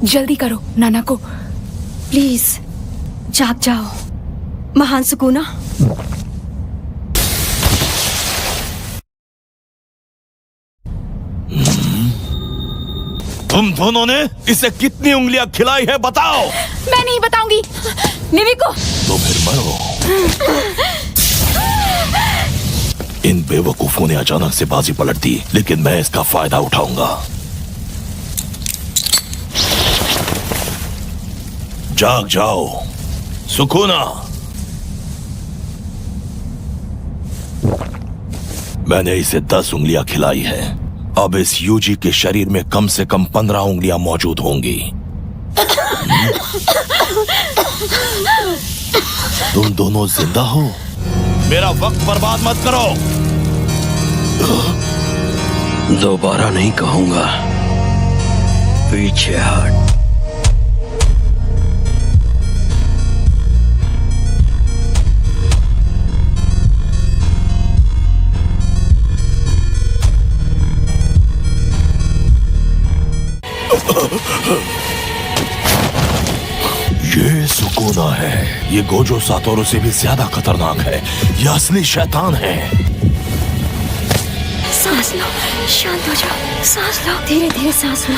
जल्दी करो, नाना को प्लीज जाग जाओ महान सुकूना। तुम दोनों ने इसे कितनी उंगलियां खिलाई है बताओ। मैं नहीं बताऊंगी निमिको। तो फिर मरो। इन बेवकूफों ने अचानक से बाजी पलट दी, लेकिन मैं इसका फायदा उठाऊंगा। जाग जाओ सुकूना। मैंने इसे 10 उंगलियां खिलाई है। अब इस यूजी के शरीर में कम से कम 15 उंगलियां मौजूद होंगी। तुम दोनों जिंदा हो। मेरा वक्त बर्बाद मत करो। दोबारा नहीं कहूंगा। पीछे हट। ये सुकूना है। ये गोजो सातोरू से भी ज्यादा खतरनाक है। ये असली शैतान है। सांस लो, शांत हो जाओ। सांस लो, धीरे धीरे सांस लो।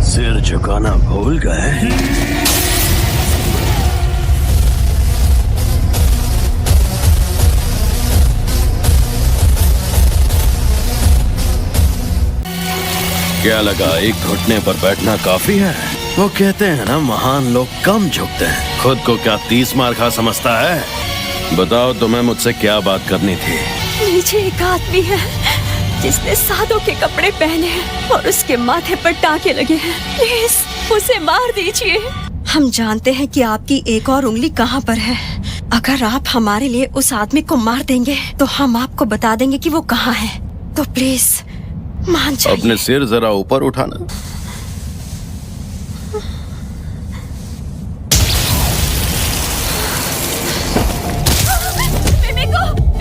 सिर झुकाना भूल गए। क्या लगा एक घुटने पर बैठना काफी है? वो कहते हैं ना महान लोग कम झुकते हैं। खुद को क्या 30 मार खा समझता है? बताओ तुम्हें मुझसे क्या बात करनी थी? नीचे एक आदमी है जिसने साधु के कपड़े पहने हैं और उसके माथे पर टाके लगे हैं। प्लीज उसे मार दीजिए। हम जानते हैं कि आपकी एक और उंगली कहाँ पर है। अगर आप हमारे लिए उस आदमी को मार देंगे तो हम आपको बता देंगे कि वो कहाँ है। तो प्लीज मान जाइए। अपने सिर जरा ऊपर उठाना।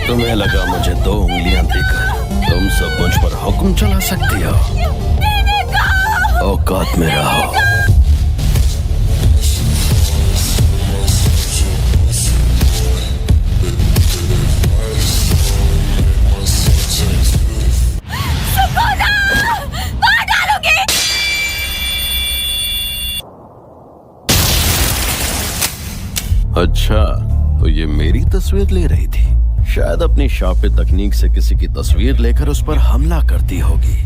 तुम्हें लगा मुझे 2 उंगलियां देकर तुम सब मुझ पर हुक्म चला सकती हो? औकात में रहो। अच्छा, तो ये मेरी तस्वीर ले रही थी। शायद अपनी शापित तकनीक से किसी की तस्वीर लेकर उस पर हमला करती होगी।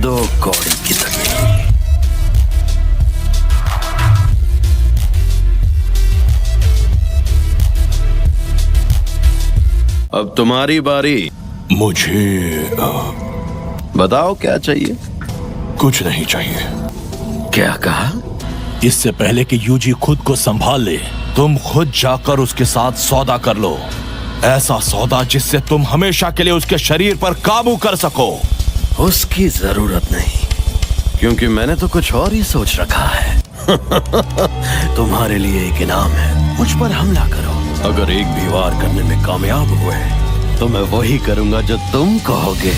2 कौड़ी की तकनीक। अब तुम्हारी बारी। मुझे बताओ क्या चाहिए? कुछ नहीं चाहिए। क्या कहा? इससे पहले कि यूजी खुद को संभाल ले, तुम खुद जाकर उसके साथ सौदा कर लो। ऐसा सौदा जिससे तुम हमेशा के लिए उसके शरीर पर काबू कर सको। उसकी जरूरत नहीं, क्योंकि मैंने तो कुछ और ही सोच रखा है। तुम्हारे लिए एक इनाम है। मुझ पर हमला करो। अगर एक भी वार करने में कामयाब हुए तो मैं वही करूंगा जो तुम कहोगे।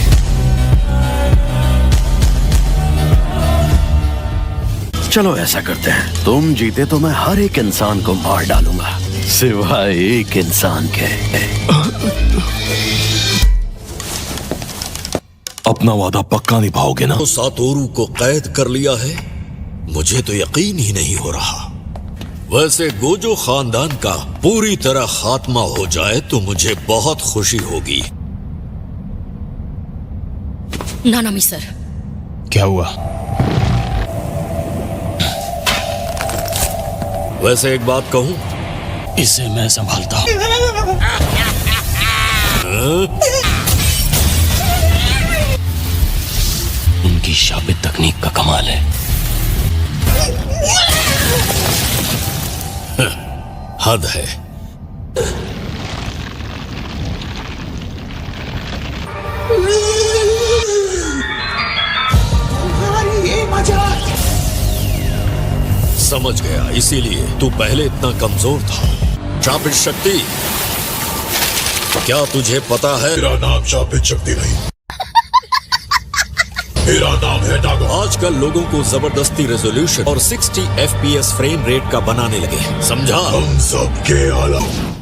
चलो ऐसा करते हैं, तुम जीते तो मैं हर एक इंसान को मार डालूंगा सिवाय एक इंसान के। अपना वादा पक्का निभाओगे ना? तो सातोरू को कैद कर लिया है? मुझे तो यकीन ही नहीं हो रहा। वैसे गोजो खानदान का पूरी तरह खात्मा हो जाए तो मुझे बहुत खुशी होगी। नानामी सर। क्या हुआ? वैसे एक बात कहूं, इसे मैं संभालता हूं। उनकी शापित तकनीक का कमाल है। हद है। समझ गया, इसीलिए तू पहले इतना कमजोर था। शापित शक्ति, क्या तुझे पता है मेरा नाम शापित शक्ति नहीं, मेरा नाम है डागो। आजकल लोगों को जबरदस्ती रेजोल्यूशन और 60 FPS फ्रेम रेट का बनाने लगे हैं, समझा? हम सब के अलावा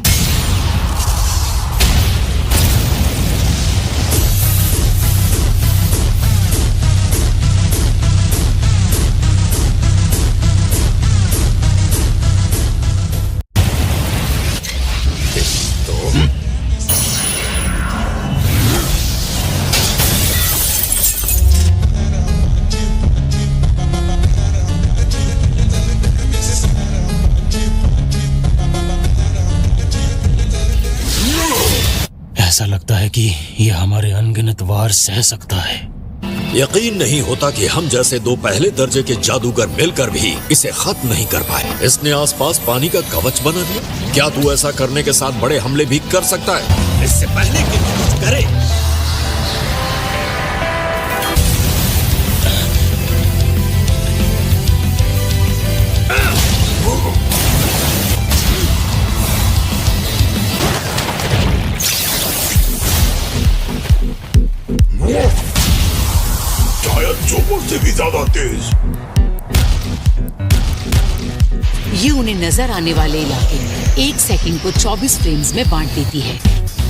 ऐसा लगता है कि यह हमारे अनगिनत वार सह सकता है। यकीन नहीं होता कि हम जैसे दो पहले दर्जे के जादूगर मिलकर भी इसे खत्म नहीं कर पाए। इसने आसपास पानी का कवच बना दिया। क्या तू ऐसा करने के साथ बड़े हमले भी कर सकता है? इससे पहले कि तू कुछ करे, शायद चोपों से भी ज्यादा तेज। ये उन्हें नजर आने वाले इलाके में 1 सेकंड को 24 फ्रेम्स में बांट देती है,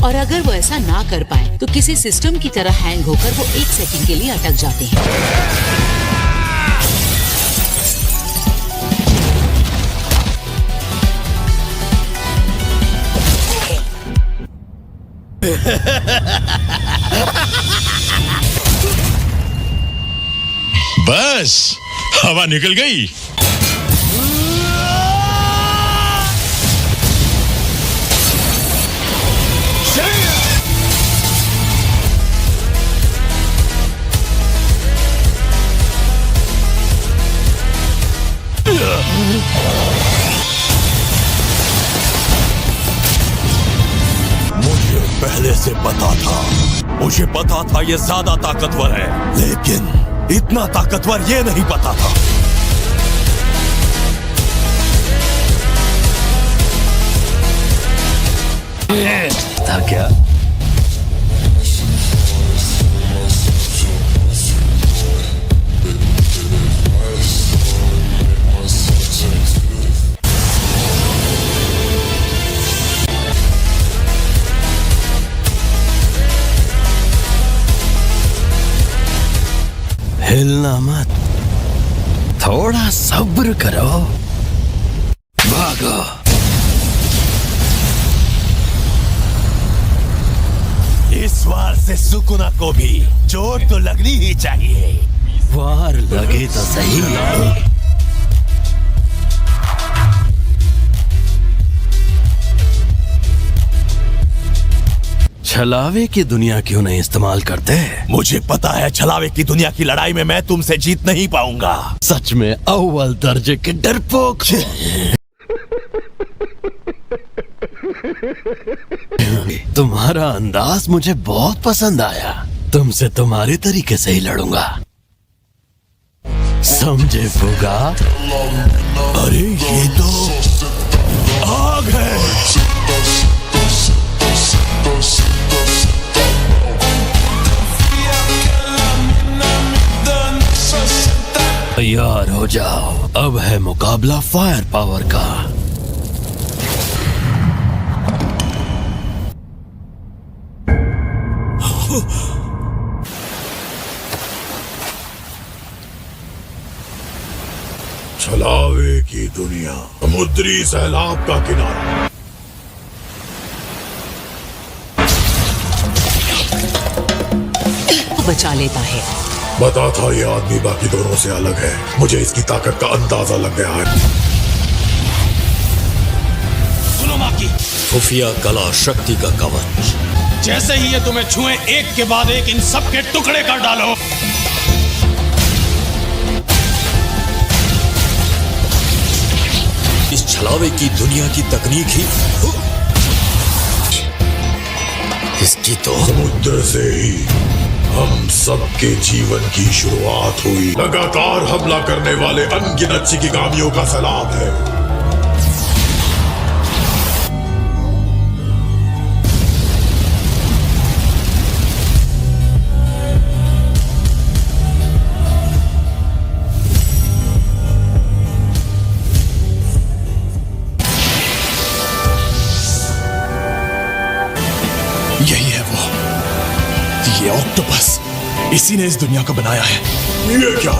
और अगर वो ऐसा ना कर पाए तो किसी सिस्टम की तरह हैंग होकर वो 1 सेकंड के लिए अटक जाते हैं। बस हवा निकल गई। मुझे पहले से पता था, मुझे पता था ये ज्यादा ताकतवर है, लेकिन इतना ताकतवर ये नहीं पता था। था क्या? हिलना मत, थोड़ा सब्र करो, भागो। इस वार से सुकुना को भी चोट तो लगनी ही चाहिए। वार लगे तो सही। छलावे की दुनिया क्यों नहीं इस्तेमाल करते? मुझे पता है छलावे की दुनिया की लड़ाई में मैं तुमसे जीत नहीं पाऊंगा। सच में अव्वल दर्जे के डरपोक। तुम्हारा अंदाज मुझे बहुत पसंद आया। तुमसे तुम्हारे तरीके से ही लड़ूंगा, समझे फुगा? अरे ये तो आग है। तैयार हो जाओ, अब है मुकाबला फायर पावर का। छलावे की दुनिया, समुद्री सैलाब का किनारा। बचा लेता है। बता था ये आदमी बाकी दोनों से अलग है। मुझे इसकी ताकत का अंदाजा लग गया है। सुनो माकी, खुफिया कला शक्ति का कवच। जैसे ही ये तुम्हें छुए एक के बाद एक इन सब के टुकड़े कर डालो। इस छलावे की दुनिया की तकनीक ही इसकी तो समुद्र से ही हम सबके जीवन की शुरुआत हुई। लगातार हमला करने वाले अनगिनत शिकिगामियों का सैलाब है। ये ऑक्टोपस, इसी ने इस दुनिया को बनाया है। ये क्या?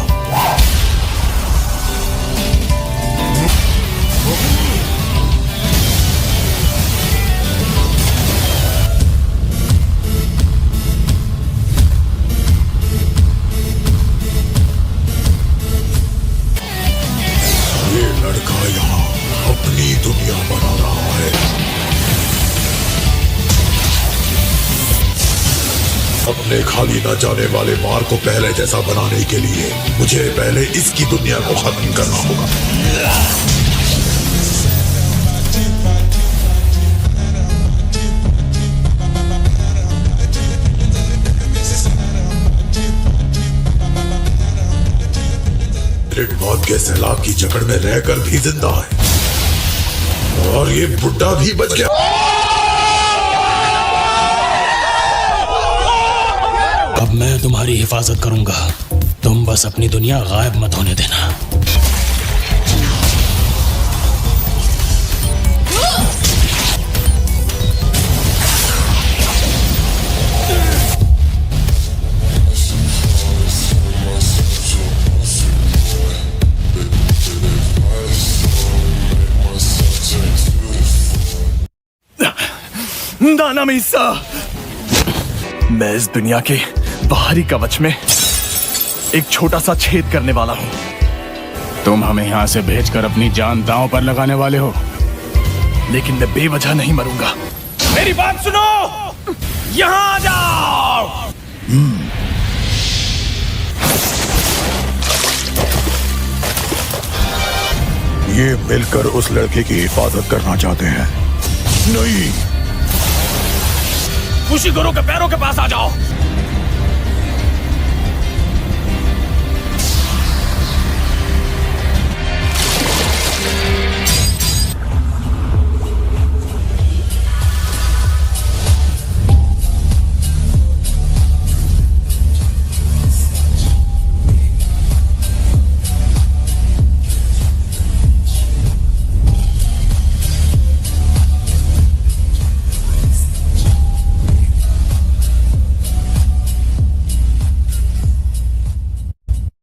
ये लड़का यहाँ अपनी दुनिया बना रहा है। अपने खाली न जाने वाले मार को पहले जैसा बनाने के लिए मुझे पहले इसकी दुनिया को खत्म करना होगा। एक मौत के सैलाब की जकड़ में रहकर भी जिंदा है, और ये बुड्ढा भी बच गया। अब मैं तुम्हारी हिफाजत करूंगा, तुम बस अपनी दुनिया गायब मत होने देना। नानामिसा, मैं इस दुनिया के बाहरी कवच में एक छोटा सा छेद करने वाला हूं। तुम हमें यहाँ से भेजकर अपनी जान दांव पर लगाने वाले हो, लेकिन मैं बेवजह नहीं मरूंगा। मेरी बात सुनो, यहाँ आ जाओ। ये मिलकर उस लड़के की हिफाजत करना चाहते हैं। नहीं, खुशी गुरु के पैरों के पास आ जाओ।